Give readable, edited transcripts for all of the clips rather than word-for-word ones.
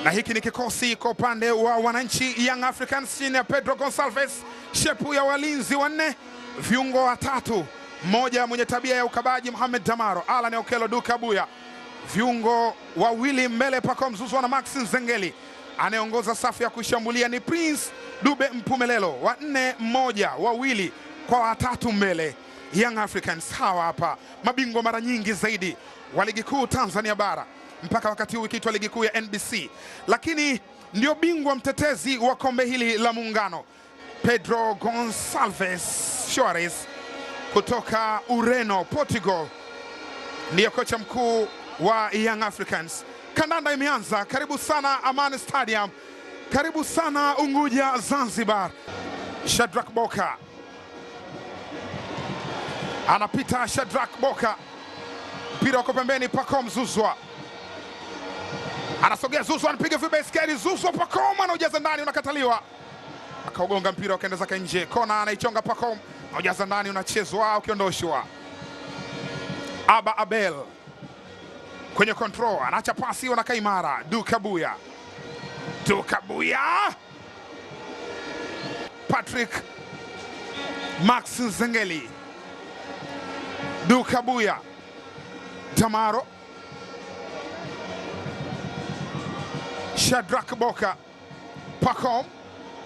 Na hiki ni kikosi kwa upande wa wananchi Young Africans chini ya Pedro Gonçalves, shepu ya walinzi wanne, viungo watatu, mmoja mwenye tabia ya ukabaji Mohamed Damaro, Alan Okello, Duke Abuya, viungo wawili mbele Pacome Zouzoua na Max Nzengeli. Anayeongoza safu ya kushambulia ni Prince Dube Mpumelelo, wanne mmoja wawili kwa watatu mbele. Young Africans hawa hapa mabingwa mara nyingi zaidi wa ligi kuu Tanzania bara mpaka wakati huu ikiitwa ligi kuu ya NBC, lakini ndio bingwa mtetezi wa kombe hili la Muungano. Pedro Gonçalves Soares kutoka Ureno, Portugal, ndiyo kocha mkuu wa Young Africans. Kandanda imeanza. Karibu sana Amani Stadium, karibu sana Unguja Zanzibar. Shadrack Boka anapita, Shadrack Boka, mpira uko pembeni, Pacome Zouzoua anasogea, Zouzoua anapiga vibeskeli, Zouzoua Pacome anaujaza ndani, unakataliwa, akaugonga mpira ukaenda zake nje. Kona anaichonga Pacome, anaujaza ndani, unachezwa ukiondoshwa. Aba Abel kwenye control, anaacha pasi, wanakaa imara. Duke Abuya, Duke Abuya, Patrick Max Nzengeli, Duke Abuya, Damaro, Shadrack Boka, Pacome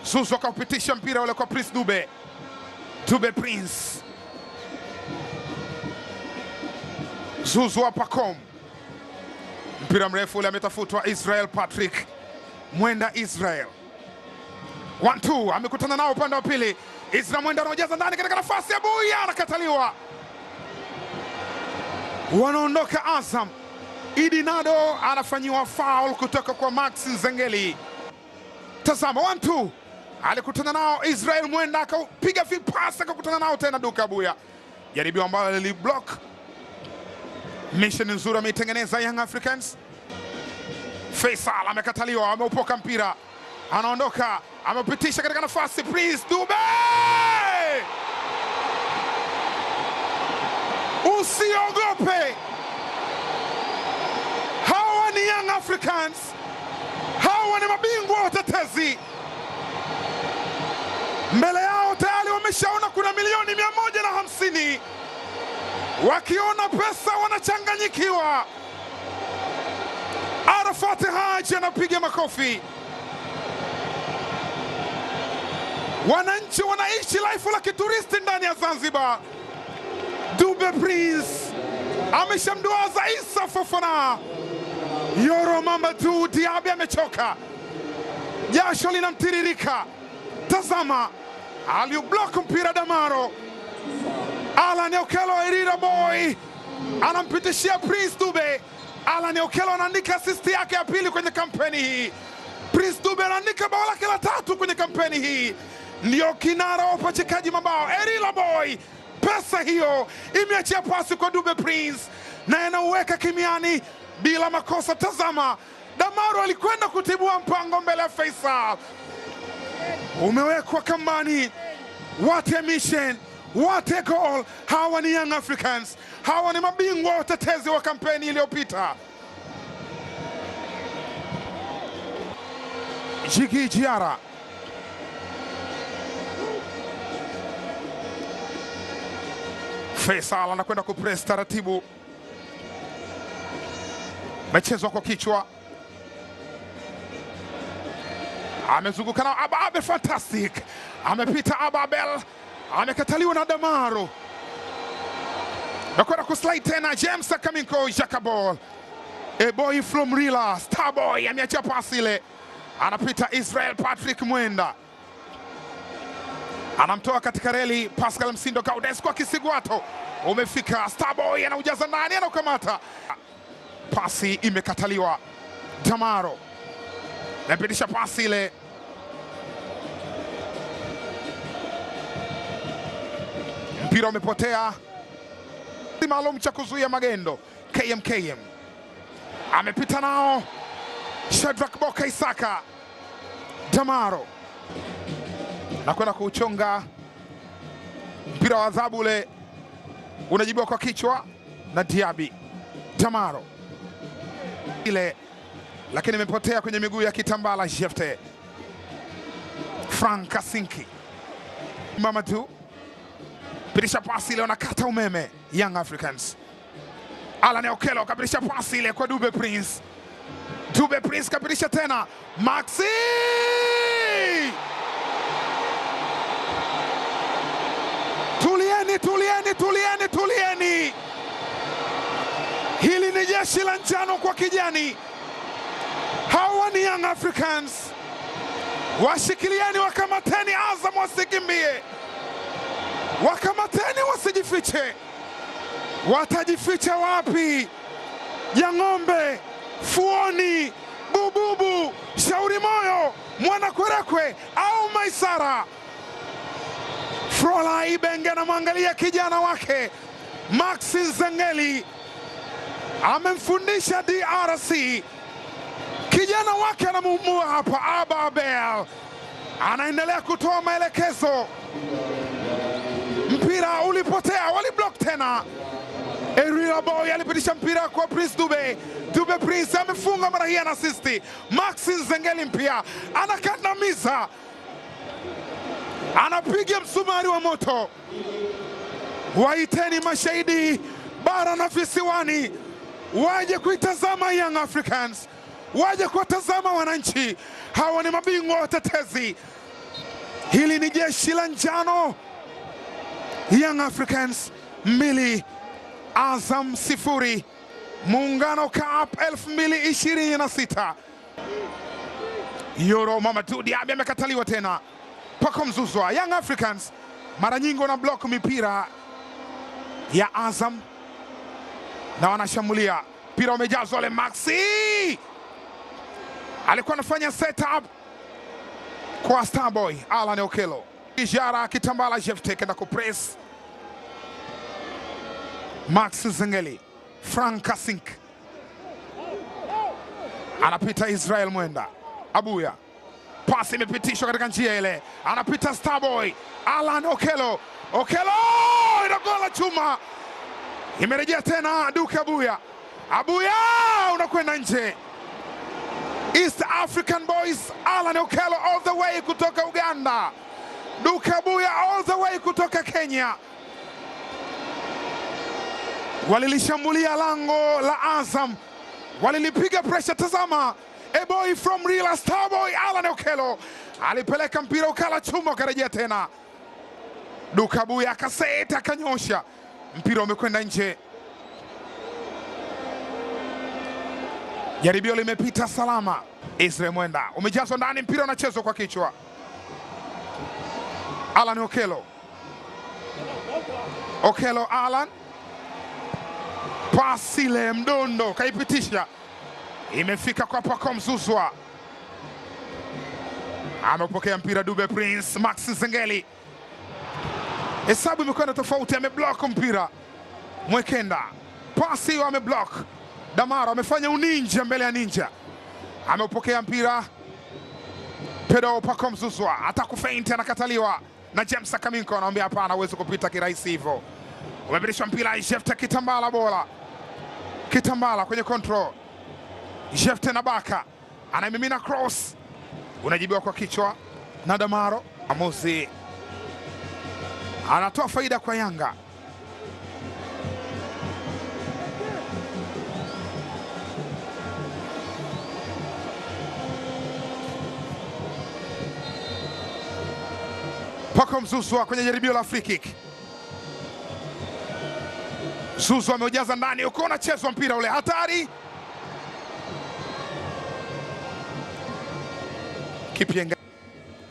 Zouzoua kaupitisha mpira ule kwa Prince Dube, Dube Prince, Zouzoua Pacome, mpira mrefu ule ametafutwa Israel Patrick Mwenda. Israel 1-2 amekutana nao upande wa pili. Israel Mwenda anajaza ndani katika nafasi ya Abuya, anakataliwa. Wanaondoka Azam. Idi Nado anafanyiwa foul kutoka kwa Max Nzengeli. Tazama 1-2 alikutana nao Israel Mwenda, akapiga vipasa, akakutana nao tena Duke Abuya. Jaribio ambalo liliblock. Mission nzuri ameitengeneza Young Africans. Faisal amekataliwa, ameupoka mpira, anaondoka, ameupitisha katika nafasi Prince Dube. Usiogope, hawa ni Young Africans, hawa ni mabingwa watetezi. Mbele yao tayari wameshaona kuna milioni 150. Wakiona pesa wanachanganyikiwa. Arafat Haji anapiga makofi. Wananchi wanaishi life la kituristi ndani ya Zanzibar. Dube Prince ameshamduaza Issa Fofana. Yoro Mamadou Diaby amechoka, jasho linamtiririka. Tazama, aliublock mpira Damaro. Alan Okello, Erira Boy anampitishia Prince Dube. Alan Okello anaandika assist yake ya pili kwenye kampeni hii. Prince Dube anaandika bao lake la 3 kwenye kampeni hii. Ndio kinara wa upachikaji mabao. Erira Boy, pesa hiyo imeachia pasi kwa Dube Prince na anauweka kimiani bila makosa. Tazama, Damaro alikwenda kutibua mpango mbele ya Faisal, umewekwa kambani. What a mission, what a goal. Hawa ni Young Africans, hawa ni mabingwa watetezi wa kampeni iliyopita. Jigi Jiara Faisal anakwenda kupress taratibu, mechezwa kwa kichwa, amezunguka na Aba Abel, fantastic, amepita Aba Abel, amekataliwa na Damaro, nakwenda kuslide tena James Akaminko Jakabol, a boy from Rila, Starboy ameachia pasi ile, anapita Israel Patrick Mwenda, anamtoa katika reli Pascal Msindo Gaudes kwa Kisigwato, umefika Starboy anaujaza ndani, anaukamata, pasi imekataliwa. Damaro napitisha pasi ile, mpira umepotea. Maalum cha kuzuia magendo KMKM amepita nao Shadrack Boka Isaka. Damaro nakwenda kuuchonga mpira wa adhabu ule, unajibiwa kwa kichwa na Diaby. Damaro ile lakini imepotea kwenye miguu ya Kitambala Jefte. Frank Kasinki Mamadou pitisha pasi ile, wanakata umeme Young Africans. Alan Okello kapitisha pasi ile kwa Dube Prince. Dube Prince kapitisha tena Maxi. Tulieni. Hili ni jeshi la njano kwa kijani. Hawa ni Young Africans. Washikilieni, wakamateni Azam, wasikimbie. Wakamateni, wasijifiche. Watajificha wapi? Jang'ombe, Fuoni, Bububu, Shauri Moyo, Mwanakwerekwe au Maisara? Frola Ibenge anamwangalia kijana wake Maxi Nzengeli, amemfundisha DRC. Kijana wake anamuumua hapa. Aba Abel anaendelea kutoa maelekezo. Mpira ulipotea, waliblock tena. Eria Boy alipitisha mpira kwa Prince Dube. Dube Prince amefunga mara hii, ana assist. Maxi Nzengeli mpia anakandamiza, anapiga msumari wa moto. Waiteni mashahidi bara na visiwani waje kuitazama Young Africans, waje kuwatazama wananchi. Hawa ni mabingwa watetezi. Hili ni jeshi la njano. Young Africans 2, Azam 0. Muungano Cup 2026. Yoro Mamadou Diaby amekataliwa tena. Pako Mzuzwa. Young Africans mara nyingi wana block mipira ya Azam na wanashambulia. Mpira umejazwa le Maxi. Alikuwa anafanya setup kwa Starboy Alan Okello. Ijara Kitambala Jefte kenda kupress. Maxi Nzengeli. Frank Kasink anapita. Israel Mwenda Abuya, pasi imepitishwa katika njia ile, anapita Starboy Alan Okello. Okello inagola chuma, imerejea tena Duke Abuya. Abuya unakwenda nje. East African Boys Alan Okello all the way kutoka Uganda. Duke Abuya all the way kutoka Kenya. Walilishambulia lango la Azam, walilipiga pressure. Tazama, a boy from Real Starboy Alan Okello alipeleka mpira ukala chuma, ukarejea tena. Duke Abuya akaseta, akanyosha, mpira umekwenda nje. Jaribio limepita salama. Israel Mwenda umejazwa ndani, mpira unachezwa kwa kichwa. Alan Okello. Okello Alan, pasi ile mdondo kaipitisha, imefika kwa Pako Mzuzwa. Amepokea mpira Dube Prince. Maxi Nzengeli, hesabu imekwenda tofauti, ameblock mpira. Mwekenda, pasi ameblock. Damaro amefanya uninja mbele ya ninja, amepokea mpira. Pedro Pako Mzuzwa atakufeint, anakataliwa na James Kaminko, anaambia hapana, huwezi kupita kirahisi hivyo. Umepitishwa mpira. Jefte Kitambala bola. Kitambala kwenye control. Jefte na Baka anaimimina cross, unajibiwa kwa kichwa na Damaro. Amuzi anatoa faida kwa Yanga. Pako Mzuzwa kwenye jaribio la free kick. Zuzu ameujaza ndani, uko unachezwa mpira ule hatari. Kipienga.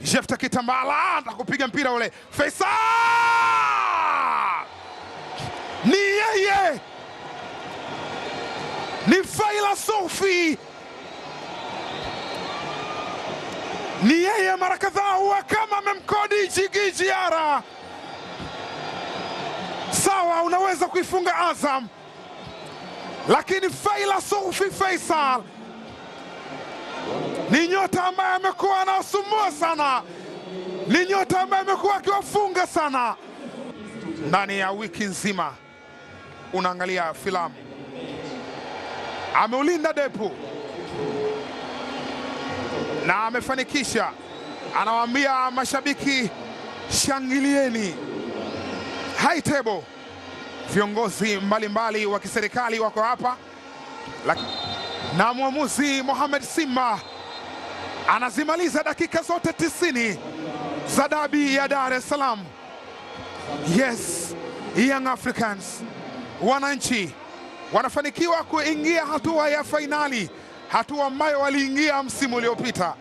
Jefte Kitambala atakupiga mpira ule. Faisal! Ni yeye. Ni Faila Sofi. Ni yeye, mara kadhaa huwa kama amemkodi Jigijiara. Sawa, unaweza kuifunga Azam, lakini Faila Sofi Faisal ni nyota ambaye amekuwa anasumbua sana, ni nyota ambaye amekuwa akiwafunga sana. Ndani ya wiki nzima unaangalia filamu, ameulinda Depu, na amefanikisha. Anawaambia mashabiki, shangilieni. High table, viongozi mbalimbali wa kiserikali wako hapa, na mwamuzi Mohamed Simba anazimaliza dakika zote 90 za dabi ya Dar es Salaam. Yes, Young Africans, wananchi wanafanikiwa kuingia hatua ya fainali, hatua ambayo waliingia msimu uliopita.